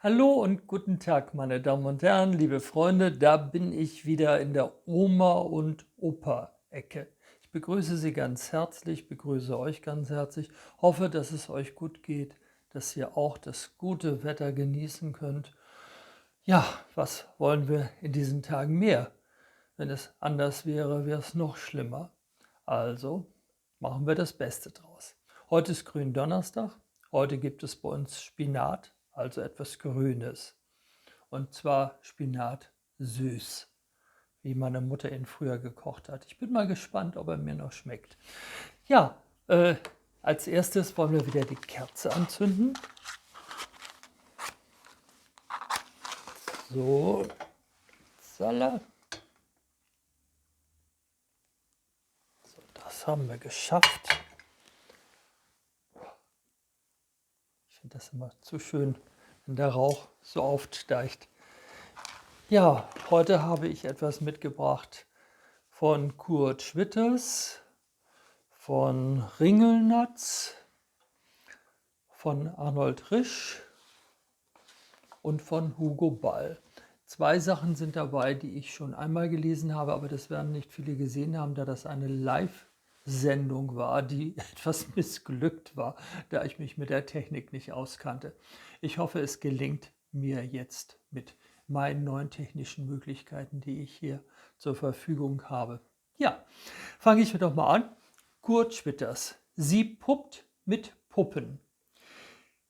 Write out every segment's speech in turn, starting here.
Hallo und guten Tag, meine Damen und Herren, liebe Freunde. Da bin ich wieder in der Oma- und Opa-Ecke. Ich begrüße Sie ganz herzlich, begrüße euch ganz herzlich, hoffe, dass es euch gut geht, dass ihr auch das gute Wetter genießen könnt. Ja, was wollen wir in diesen Tagen mehr? Wenn es anders wäre, wäre es noch schlimmer. Also machen wir das Beste draus. Heute ist Gründonnerstag. Heute gibt es bei uns Spinat, also etwas Grünes. Und zwar Spinat süß, wie meine Mutter ihn früher gekocht hat. Ich bin mal gespannt, ob er mir noch schmeckt. Ja, als erstes wollen wir wieder die Kerze anzünden. So, Salat. So, das haben wir geschafft. Ich finde das immer zu schön, wenn der Rauch so aufsteigt. Ja, heute habe ich etwas mitgebracht von Kurt Schwitters, von Ringelnatz, von Arnold Risch und von Hugo Ball. Zwei Sachen sind dabei, die ich schon einmal gelesen habe, aber das werden nicht viele gesehen haben, da das eine Live-Sendung war, die etwas missglückt war, da ich mich mit der Technik nicht auskannte. Ich hoffe, es gelingt mir jetzt mit meinen neuen technischen Möglichkeiten, die ich hier zur Verfügung habe. Ja, fange ich doch mal an. Kurt Schwitters. Sie puppt mit Puppen.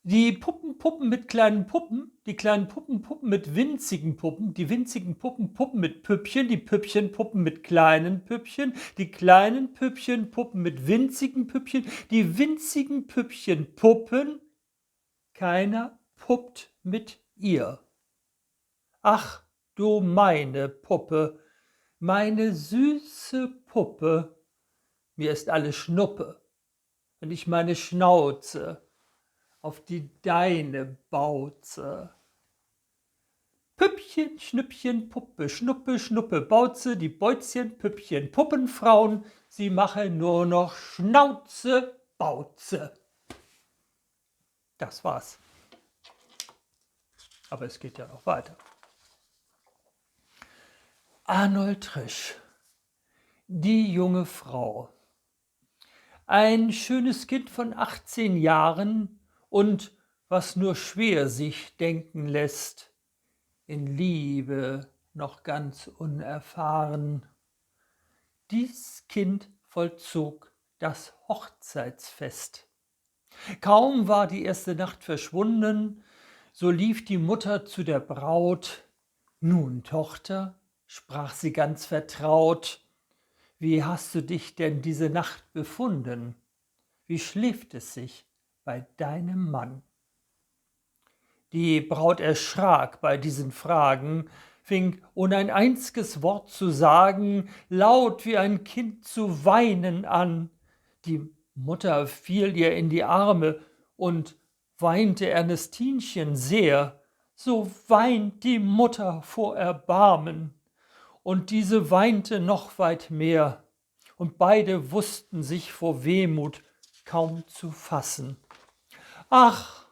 Die Puppen puppen mit kleinen Puppen, die kleinen Puppen puppen mit winzigen Puppen, die winzigen Puppen puppen mit Püppchen, die Püppchen puppen mit kleinen Püppchen, die kleinen Püppchen puppen mit winzigen Püppchen, die winzigen Püppchen puppen, keiner puppt mit ihr. Ach, du meine Puppe, meine süße Puppe, mir ist alles Schnuppe, wenn ich meine Schnauze auf die deine Bauze. Püppchen, Schnüppchen, Puppe, Schnuppe, Schnuppe, Bauze, die Beuzchen, Püppchen, Puppenfrauen, sie machen nur noch Schnauze, Bauze. Das war's. Aber es geht ja noch weiter. Arnold Risch, die junge Frau. Ein schönes Kind von 18 Jahren und was nur schwer sich denken lässt, in Liebe noch ganz unerfahren. Dies Kind vollzog das Hochzeitsfest. Kaum war die erste Nacht verschwunden, so lief die Mutter zu der Braut. Nun, Tochter, sprach sie ganz vertraut, wie hast du dich denn diese Nacht befunden? Wie schläft es sich bei deinem Mann? Die Braut erschrak bei diesen Fragen, fing, ohne ein einziges Wort zu sagen, laut wie ein Kind zu weinen an. Die Mutter fiel ihr in die Arme und weinte Ernestinchen sehr, so weint die Mutter vor Erbarmen. Und diese weinte noch weit mehr, und beide wussten sich vor Wehmut kaum zu fassen. Ach,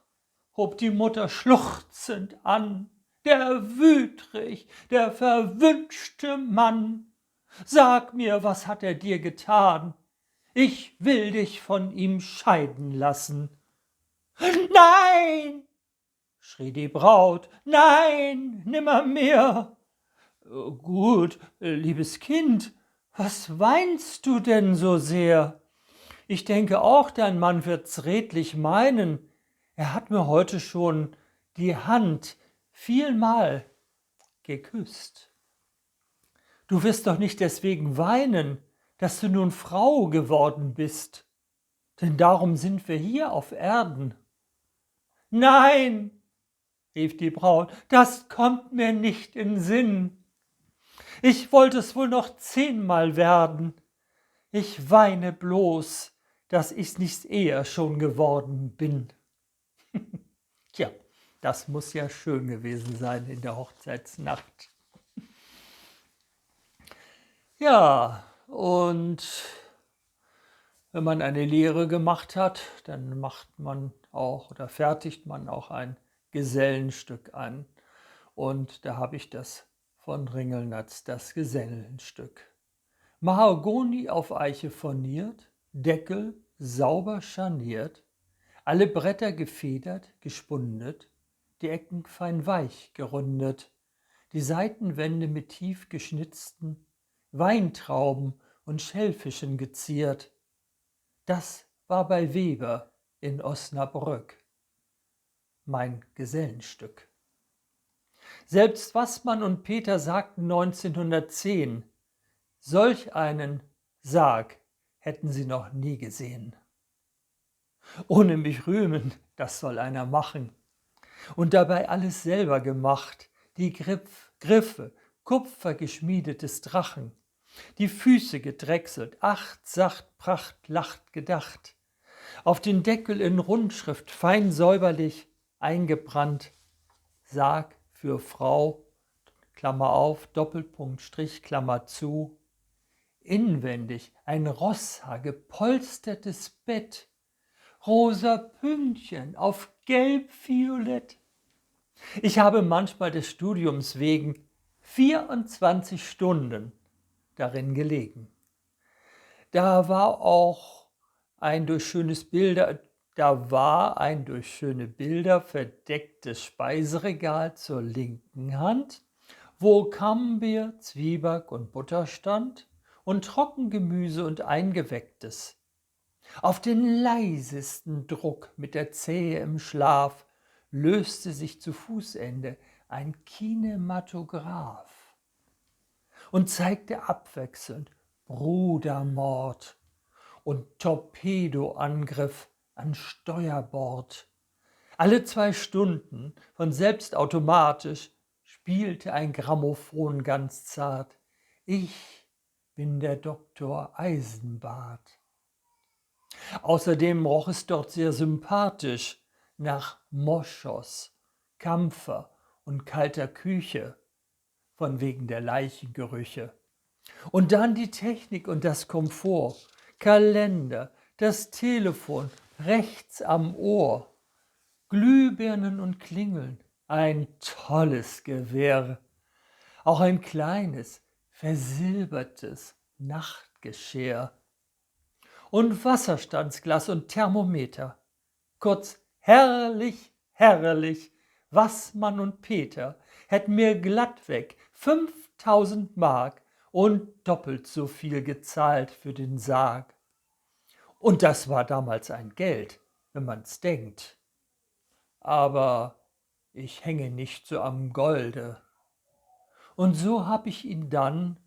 hob die Mutter schluchzend an, der Wütrich, der verwünschte Mann. Sag mir, was hat er dir getan? Ich will dich von ihm scheiden lassen. Nein, schrie die Braut, nein, nimmermehr. Gut, liebes Kind, was weinst du denn so sehr? Ich denke auch, dein Mann wird's redlich meinen. Er hat mir heute schon die Hand vielmal geküsst. Du wirst doch nicht deswegen weinen, dass du nun Frau geworden bist, denn darum sind wir hier auf Erden. Nein, rief die Braut, das kommt mir nicht in Sinn. Ich wollte es wohl noch 10-mal werden. Ich weine bloß, dass ich's nicht eher schon geworden bin. Tja, das muss ja schön gewesen sein in der Hochzeitsnacht. Ja, und wenn man eine Lehre gemacht hat, dann macht man auch oder fertigt man auch ein Gesellenstück an. Und da habe ich das von Ringelnatz, das Gesellenstück. Mahagoni auf Eiche furniert, Deckel sauber scharniert, alle Bretter gefedert, gespundet, die Ecken fein weich gerundet, die Seitenwände mit tief geschnitzten Weintrauben und Schellfischen geziert. Das war bei Weber in Osnabrück mein Gesellenstück. Selbst Wassmann und Peter sagten 1910, solch einen Sarg hätten sie noch nie gesehen. Ohne mich rühmen, das soll einer machen. Und dabei alles selber gemacht, die Griffe, kupfergeschmiedetes Drachen, die Füße gedrechselt, Acht, Sacht, Pracht, Lacht gedacht, auf den Deckel in Rundschrift fein säuberlich eingebrannt, Sarg für Frau, Klammer auf, Doppelpunkt, Strich, Klammer zu, inwendig ein Rosshaar gepolstertes Bett, rosa Pünktchen auf gelb-violett. Ich habe manchmal des Studiums wegen 24 Stunden darin gelegen. Da war ein durch schöne Bilder verdecktes Speiseregal zur linken Hand, wo Camembert, Zwieback und Butter stand und Trockengemüse und Eingewecktes. Auf den leisesten Druck mit der Zehe im Schlaf löste sich zu Fußende ein Kinematograph und zeigte abwechselnd Brudermord und Torpedoangriff an Steuerbord. Alle 2 Stunden von selbst automatisch spielte ein Grammophon ganz zart. Ich bin der Doktor Eisenbart. Außerdem roch es dort sehr sympathisch nach Moschus, Kampfer und kalter Küche, von wegen der Leichengerüche. Und dann die Technik und das Komfort, Kalender, das Telefon rechts am Ohr, Glühbirnen und Klingeln, ein tolles Gewirr. Auch ein kleines, versilbertes Nachtgeschirr. Und Wasserstandsglas und Thermometer. Kurz, herrlich, herrlich, Wassmann und Peter hätten mir glattweg 5000 Mark und doppelt so viel gezahlt für den Sarg. Und das war damals ein Geld, wenn man's denkt. Aber ich hänge nicht so am Golde. Und so hab ich ihn dann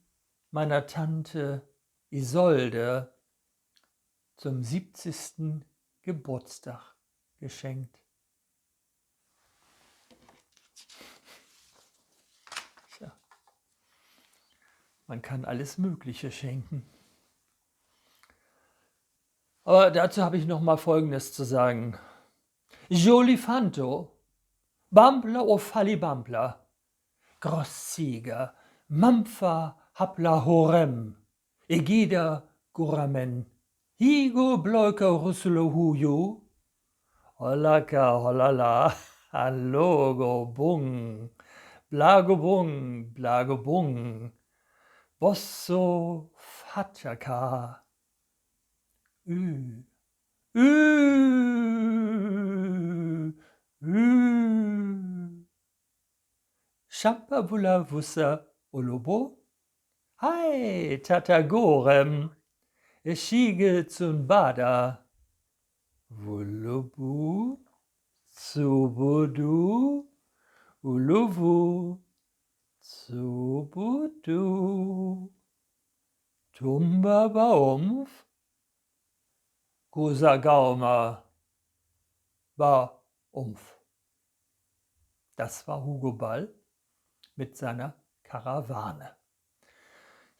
meiner Tante Isolde zum 70. Geburtstag geschenkt. Tja, man kann alles Mögliche schenken. Aber dazu habe ich noch mal Folgendes zu sagen. Jolifanto, Bampla o Fallibampla, Grossieger, Mampfa hapla horem, Egida guramen, Higo bloika russelo huju, Hollaka hollala, hallogo bung, blago bung, bosso fatjaka, ü, Shampabula vussa olobo, hai tatagorem, Eschige zum Bada, Wulubu, Zubudu, Uluvu, Zubudu, Tumba Baumf, Gusagauma, Baumf. Das war Hugo Ball mit seiner Karawane.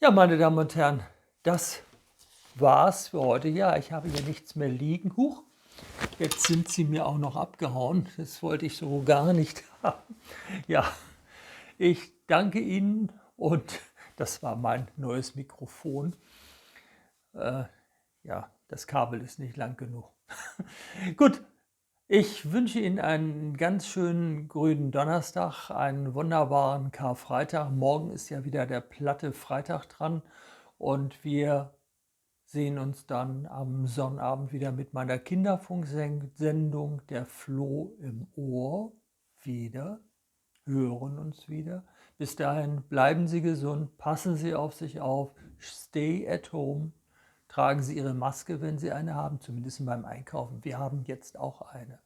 Ja, meine Damen und Herren, das war's für heute. Ja, ich habe hier nichts mehr liegen. Huch, jetzt sind sie mir auch noch abgehauen. Das wollte ich so gar nicht haben. Ja, ich danke Ihnen und das war mein neues Mikrofon. Ja, das Kabel ist nicht lang genug. Gut, Ich wünsche Ihnen einen ganz schönen grünen Donnerstag, einen wunderbaren Karfreitag. Morgen ist ja wieder der platte Freitag dran und wir sehen uns dann am Sonnabend wieder mit meiner Kinderfunksendung Der Floh im Ohr wieder, hören uns wieder. Bis dahin bleiben Sie gesund, passen Sie auf sich auf, stay at home, tragen Sie Ihre Maske, wenn Sie eine haben, zumindest beim Einkaufen. Wir haben jetzt auch eine.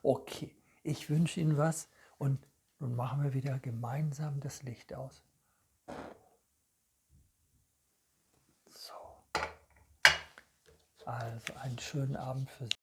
Okay, ich wünsche Ihnen was und nun machen wir wieder gemeinsam das Licht aus. So, also einen schönen Abend für Sie.